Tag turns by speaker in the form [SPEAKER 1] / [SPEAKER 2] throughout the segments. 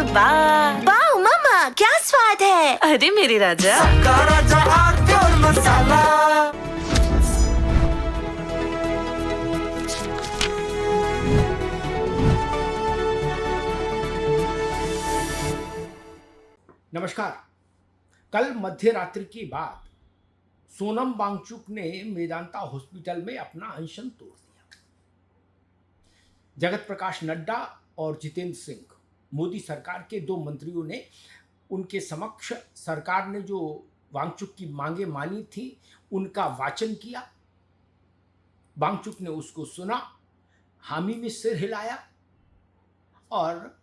[SPEAKER 1] बार।
[SPEAKER 2] Wow मम्मा, क्या स्वाद है।
[SPEAKER 1] अरे मेरे राजा,
[SPEAKER 3] सबका राजा आरती और मसाला।
[SPEAKER 4] नमस्कार। कल मध्य रात्रि की बात सोनम वांगचुक ने मेदांता हॉस्पिटल में अपना अनशन तोड़ दिया। जगत प्रकाश नड्डा और जितेंद्र सिंह, मोदी सरकार के दो मंत्रियों ने उनके समक्ष सरकार ने जो वांगचुक की मांगे मानी थी उनका वाचन किया। वांगचुक ने उसको सुना, हामी में सिर हिलाया और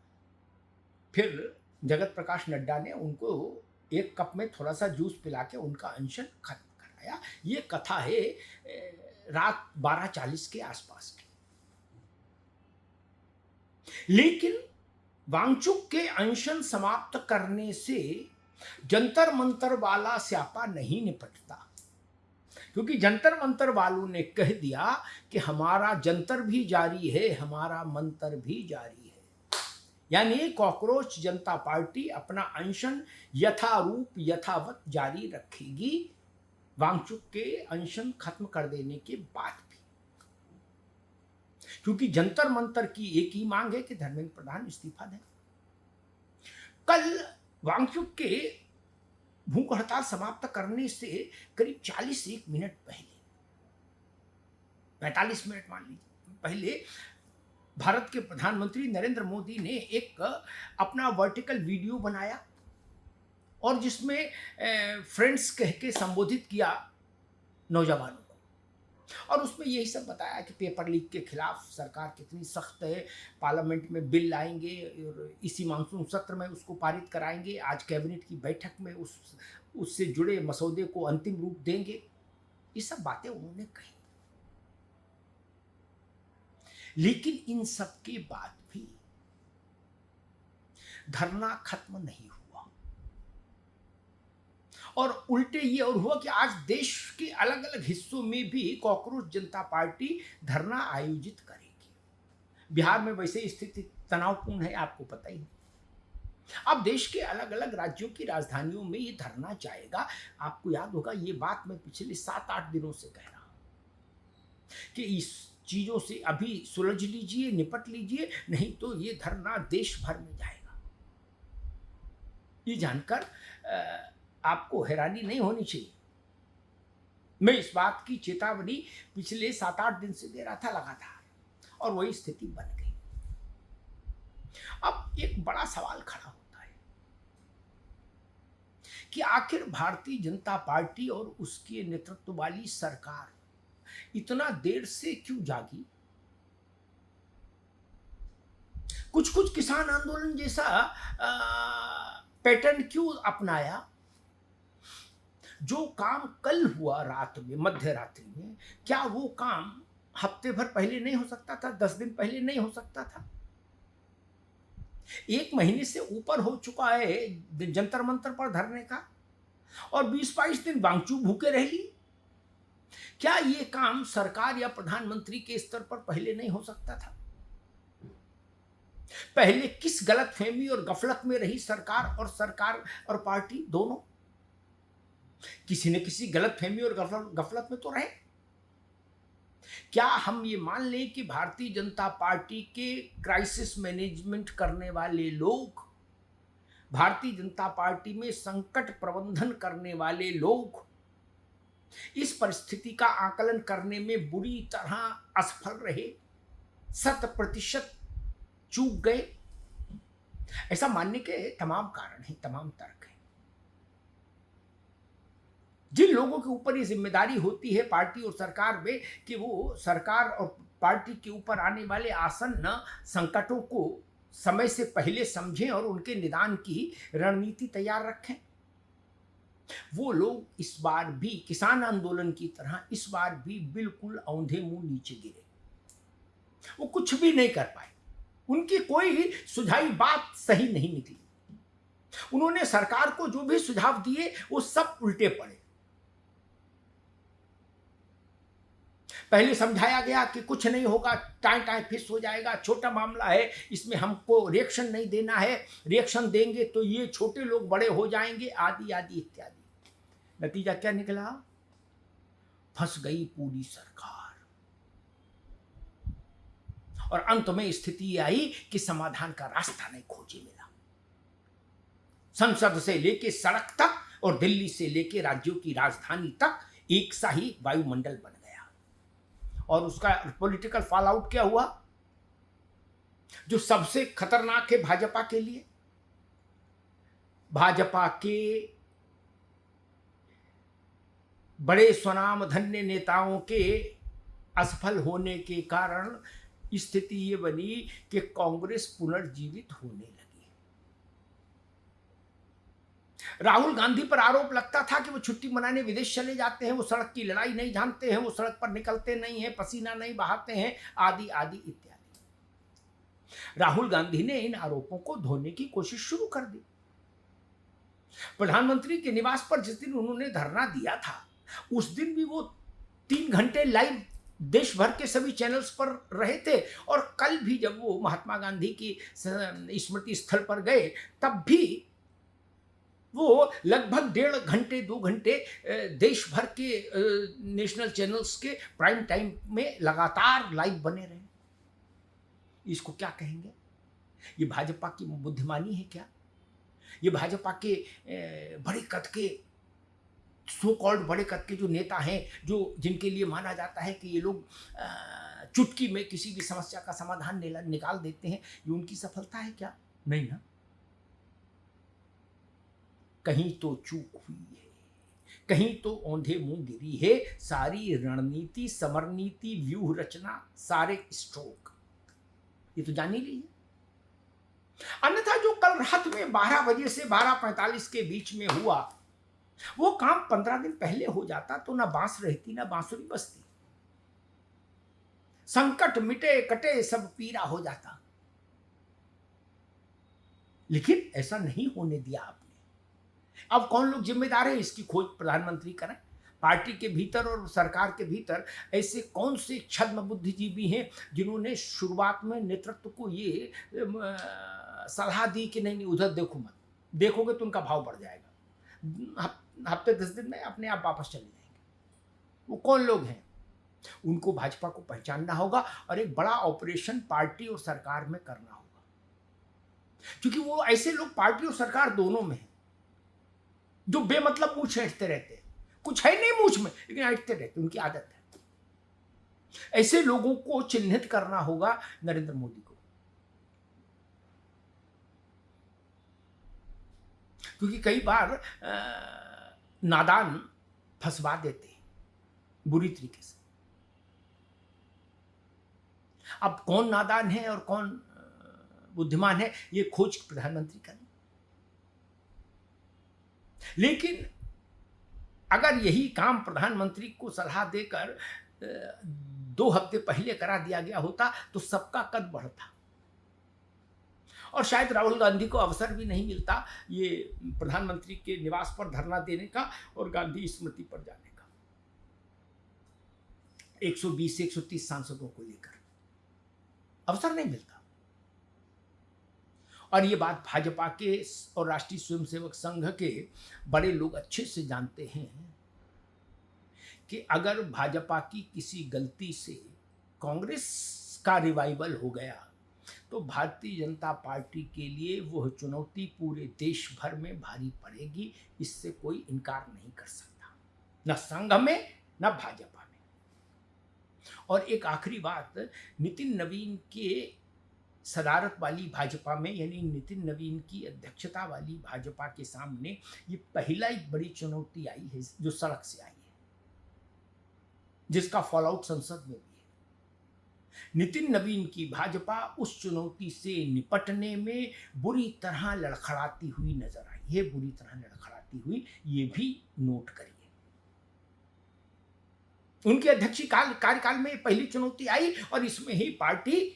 [SPEAKER 4] फिर जगत प्रकाश नड्डा ने उनको एक कप में थोड़ा सा जूस पिला के उनका अनशन खत्म कराया। ये कथा है रात 12:40 के आसपास की। लेकिन वांगचुक के अनशन समाप्त करने से जंतर मंतर वाला स्यापा नहीं निपटता, क्योंकि जंतर मंतर वालों ने कह दिया कि हमारा जंतर भी जारी है, हमारा मंतर भी जारी है। यानी कॉकरोच जनता पार्टी अपना अनशन यथारूप यथावत जारी रखेगी वांगचुक के अनशन खत्म कर देने के बाद भी, क्योंकि जंतर मंतर की एक ही मांग है कि धर्मेंद्र प्रधान इस्तीफा दें। कल वांगचुक के भूख हड़ताल समाप्त करने से करीब 41 मिनट पहले, 45 मिनट मान लीजिए पहले, भारत के प्रधानमंत्री नरेंद्र मोदी ने एक अपना वर्टिकल वीडियो बनाया और जिसमें फ्रेंड्स कह के संबोधित किया नौजवानों को, और उसमें यही सब बताया कि पेपर लीक के खिलाफ सरकार कितनी सख्त है, पार्लियामेंट में बिल लाएंगे और इसी मानसून सत्र में उसको पारित कराएंगे, आज कैबिनेट की बैठक में उससे जुड़े मसौदे को अंतिम रूप देंगे। ये सब बातें उन्होंने कही। लेकिन इन सब के बाद भी धरना खत्म नहीं हुआ, और उल्टे ये और हुआ कि आज देश के अलग अलग हिस्सों में भी कॉकरोच जनता पार्टी धरना आयोजित करेगी। बिहार में वैसे स्थिति तनावपूर्ण है, आपको पता ही। अब देश के अलग अलग राज्यों की राजधानियों में ये धरना जाएगा। आपको याद होगा ये बात मैं पिछले 7-8 दिनों से कह रहा हूं कि इस चीजों से अभी सुलझ लीजिए, निपट लीजिए, नहीं तो ये धरना देश भर में जाएगा। ये जानकर आपको हैरानी नहीं होनी चाहिए। मैं इस बात की चेतावनी पिछले 7-8 दिन से दे रहा था लगातार, और वही स्थिति बन गई। अब एक बड़ा सवाल खड़ा होता है कि आखिर भारतीय जनता पार्टी और उसके नेतृत्व वाली सरकार इतना देर से क्यों जागी? कुछ कुछ किसान आंदोलन जैसा पैटर्न क्यों अपनाया? जो काम कल हुआ रात में, मध्य रात्रि में, क्या वो काम हफ्ते भर पहले नहीं हो सकता था? 10 दिन पहले नहीं हो सकता था? 1 महीने से ऊपर हो चुका है जंतर मंतर पर धरने का, और 20-22 दिन वांगचुक भूखे रह ली। क्या ये काम सरकार या प्रधानमंत्री के स्तर पर पहले नहीं हो सकता था? पहले किस गलतफहमी और गफलत में रही सरकार और पार्टी दोनों? किसी न किसी गलतफहमी और गफलत में तो रहे। क्या हम ये मान लें कि भारतीय जनता पार्टी के क्राइसिस मैनेजमेंट करने वाले लोग, भारतीय जनता पार्टी में संकट प्रबंधन करने वाले लोग इस परिस्थिति का आकलन करने में बुरी तरह असफल रहे, 100% चूक गए? ऐसा मानने के तमाम कारण हैं, तमाम तर्क हैं। जिन लोगों के ऊपर ये जिम्मेदारी होती है पार्टी और सरकार में कि वो सरकार और पार्टी के ऊपर आने वाले आसन्न संकटों को समय से पहले समझें और उनके निदान की रणनीति तैयार रखें, वो लोग इस बार भी किसान आंदोलन की तरह इस बार भी बिल्कुल औंधे मुंह नीचे गिरे। वो कुछ भी नहीं कर पाए, उनकी कोई सुझाई बात सही नहीं निकली। उन्होंने सरकार को जो भी सुझाव दिए वो सब उल्टे पड़े। पहले समझाया गया कि कुछ नहीं होगा, टाइम टाइम फिक्स हो जाएगा, छोटा मामला है, इसमें हमको रिएक्शन नहीं देना है, रिएक्शन देंगे तो ये छोटे लोग बड़े हो जाएंगे, आदि आदि इत्यादि। नतीजा क्या निकला? फंस गई पूरी सरकार और अंत में स्थिति आई कि समाधान का रास्ता नहीं खोजे मिला। संसद से लेके सड़क तक और दिल्ली से लेके राज्यों की राजधानी तक एक सा ही वायुमंडल बन गया। और उसका पॉलिटिकल फॉल आउट क्या हुआ? जो सबसे खतरनाक है भाजपा के लिए, भाजपा के बड़े स्वनाम धन्य नेताओं के असफल होने के कारण स्थिति ये बनी कि कांग्रेस पुनर्जीवित होने लगी। राहुल गांधी पर आरोप लगता था कि वो छुट्टी मनाने विदेश चले जाते हैं, वो सड़क की लड़ाई नहीं जानते हैं, वो सड़क पर निकलते नहीं हैं, पसीना नहीं बहाते हैं, आदि आदि इत्यादि। राहुल गांधी ने इन आरोपों को धोने की कोशिश शुरू कर दी। प्रधानमंत्री के निवास पर जिस दिन उन्होंने धरना दिया था, उस दिन भी वो 3 घंटे लाइव देश भर के सभी चैनल्स पर रहे थे। और कल भी जब वो महात्मा गांधी की स्मृति स्थल पर गए, तब भी वो लगभग 1.5 घंटे 2 घंटे देश भर के नेशनल चैनल्स के प्राइम टाइम में लगातार लाइव बने रहे। इसको क्या कहेंगे? ये भाजपा की बुद्धिमानी है क्या? ये भाजपा के बड़े कद के सो कॉल्ड बड़े कद के जो नेता हैं, जो जिनके लिए माना जाता है कि ये लोग चुटकी में किसी भी समस्या का समाधान निकाल देते हैं, ये उनकी सफलता है क्या? नहीं ना। कहीं तो चूक हुई है, कहीं तो औंधे मुंह गिरी है। सारी रणनीति, समरनीति, व्यूह रचना, सारे स्ट्रोक ये तो जान ही रही है। अन्यथा जो कल रात में 12 बजे से 12:45 के बीच में हुआ, वो काम 15 दिन पहले हो जाता तो ना बांस रहती ना बांसुरी बजती, संकट मिटे कटे सब पीरा हो जाता। लेकिन ऐसा नहीं होने दिया आपने। अब कौन लोग जिम्मेदार है इसकी खोज प्रधानमंत्री करें। पार्टी के भीतर और सरकार के भीतर ऐसे कौन से छद्म बुद्धिजीवी हैं जिन्होंने शुरुआत में नेतृत्व को ये सलाह दी कि नहीं उधर देखो मत, देखोगे तो उनका भाव बढ़ जाएगा, हफ्ते 10 दिन में अपने आप वापस चले जाएंगे। वो कौन लोग हैं? उनको भाजपा को पहचानना होगा और एक बड़ा ऑपरेशन पार्टी और सरकार में करना होगा, क्योंकि वो ऐसे लोग पार्टी और सरकार दोनों में हैं जो बेमतलब मूंछ ऐंठते रहते हैं। कुछ है नहीं मूंछ में, लेकिन ऐंठते रहते, उनकी आदत है। ऐसे लोगों को चिन्हित करना होगा नरेंद्र मोदी को, क्योंकि कई बार नादान फंसवा देते हैं बुरी तरीके से। अब कौन नादान है और कौन बुद्धिमान है, ये खोज प्रधानमंत्री करें। लेकिन अगर यही काम प्रधानमंत्री को सलाह देकर 2 हफ्ते पहले करा दिया गया होता तो सबका कद बढ़ता और शायद राहुल गांधी को अवसर भी नहीं मिलता ये प्रधानमंत्री के निवास पर धरना देने का और गांधी स्मृति पर जाने का। 120 से 130 सांसदों को लेकर अवसर नहीं मिलता। और ये बात भाजपा के और राष्ट्रीय स्वयंसेवक संघ के बड़े लोग अच्छे से जानते हैं कि अगर भाजपा की किसी गलती से कांग्रेस का रिवाइवल हो गया तो भारतीय जनता पार्टी के लिए वह चुनौती पूरे देश भर में भारी पड़ेगी। इससे कोई इनकार नहीं कर सकता, न संघ में न भाजपा में। और एक आखिरी बात, नितिन नवीन के सदारत वाली भाजपा में, यानी नितिन नवीन की अध्यक्षता वाली भाजपा के सामने ये पहला एक बड़ी चुनौती आई है जो सड़क से आई है, जिसका फॉलोआउट संसद में भी है। नितिन नवीन की भाजपा उस चुनौती से निपटने में बुरी तरह लड़खड़ाती हुई नजर आई है, बुरी तरह लड़खड़ाती हुई, ये भी नोट करिए। उनके अध्यक्षीय कार्यकाल में पहली चुनौती आई और इसमें ही पार्टी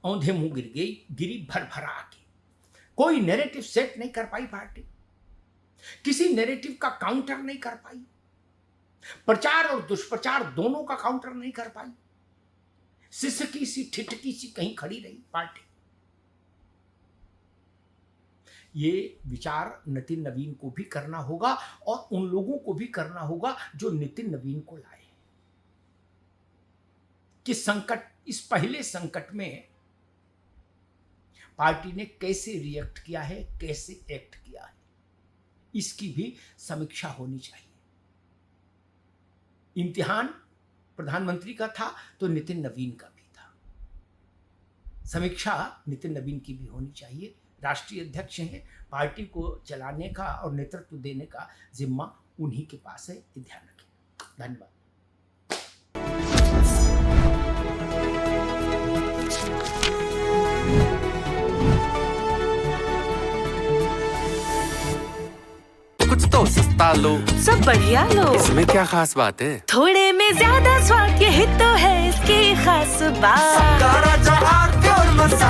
[SPEAKER 4] औंधे मुंह गिरी भर भरा के। कोई नैरेटिव सेट नहीं कर पाई पार्टी, किसी नैरेटिव का काउंटर नहीं कर पाई। प्रचार और दुष्प्रचार दोनों का काउंटर नहीं कर पाई। सिसकी सी ठिठकी सी कहीं खड़ी रही पार्टी। ये विचार नितिन नवीन को भी करना होगा और उन लोगों को भी करना होगा जो नितिन नवीन को लाए कि संकट, इस पहले संकट में पार्टी ने कैसे रिएक्ट किया है, कैसे एक्ट किया है, इसकी भी समीक्षा होनी चाहिए। इम्तिहान प्रधानमंत्री का था तो नितिन नवीन का भी था। समीक्षा नितिन नवीन की भी होनी चाहिए। राष्ट्रीय अध्यक्ष हैं, पार्टी को चलाने का और नेतृत्व देने का जिम्मा उन्हीं के पास है, ये ध्यान रखें। धन्यवाद।
[SPEAKER 1] कुछ तो सस्ता लो,
[SPEAKER 2] सब बढ़िया लो,
[SPEAKER 1] इसमें क्या खास बात है?
[SPEAKER 2] थोड़े में ज्यादा स्वाद, यही तो है इसकी खास बात।
[SPEAKER 3] सबका राजा आरती और मसाला।